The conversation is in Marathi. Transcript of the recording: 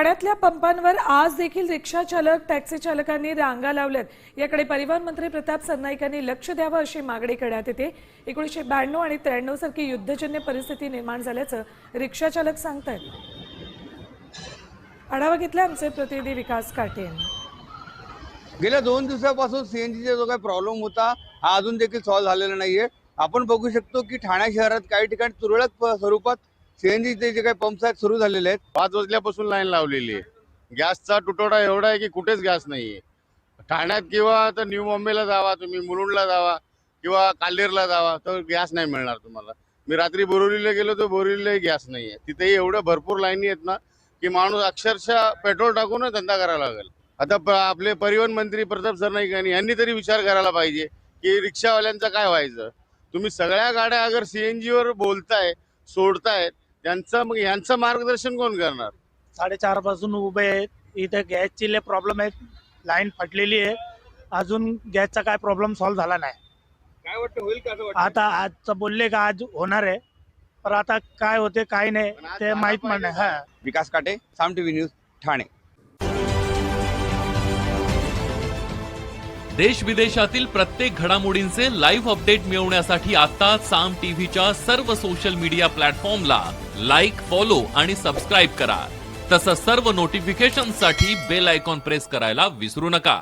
ठाण्यातल्या पंपांवर आज देखील रिक्षा चालक टॅक्सी चालकांनी रांगा लावल्यात। याकडे परिवहन मंत्री प्रताप सरनाईक यांनी लक्ष द्यावं अशी मागणी करण्यात येते। 1992 आणि 93 सारखी युद्धजन्य परिस्थिती निर्माण झाल्याचं रिक्षा चालक सांगतात। आढावा घेतला आमचे प्रतिनिधी विकास काटे यांनी। गेल्या 2 दिवसापासून सीएनजीचा जो काही प्रॉब्लेम होता हा अजून देखील सॉल्व्ह झालेला नाहीये। आपण बघू शकतो की ठाणे शहरात काही ठिकाणी तुरळक स्वरूपात सीएनजीचे जे काही पंप्स आहेत सुरू झालेले आहेत। 5 वाजल्यापासून लाईन लावलेली आहे। गॅसचा तुटवडा एवढा आहे की कुठेच गॅस नाहीये। ठाण्यात किंवा आता न्यू मुंबईला जावा तुम्ही, मुलुंडला जावा किंवा काल्हेरला जावा तर गॅस नाही मिळणार तुम्हाला। मी रात्री बोरिवलीला गेलो तर बोरिवलीलाही गॅस नाहीये। तिथेही एवढ्या भरपूर लाईनी आहेत ना की माणूस अक्षरशः पेट्रोल टाकून धंदा करायला लागेल। आता आपले परिवहन मंत्री प्रताप सरनाईक यांनी तरी विचार करायला पाहिजे की रिक्षावाल्यांचं काय व्हायचं। तुम्ही सगळ्या गाड्या अगर सीएनजीवर बोलताय सोडताय त्यांचं मग यांचं मार्गदर्शन कोण करणार। 4:30 पासून उभे आहेत इथे। गॅसची लय प्रॉब्लेम आहे, लाईन फाटलेली आहे, अजून गॅसचा काय प्रॉब्लेम सॉल्व्ह झाला नाही। काय वाटतं होईल का असं वाटतं? आता आजचं बोलले का आज होणार आहे, पण आता काय होते काय नाही ते माहित पण नाही। हा विकास काटे, साम टीव्ही न्यूज, ठाणे। देश विदेशातील प्रत्येक घडामोडींचे लाईव्ह अपडेट मिळवण्यासाठी आता साम टीव्हीच्या सर्व सोशल मीडिया प्लॅटफॉर्मला लाईक, फॉलो आणि सबस्क्राईब करा। तसंच सर्व नोटिफिकेशनसाठी बेल आयकॉन प्रेस करायला विसरू नका।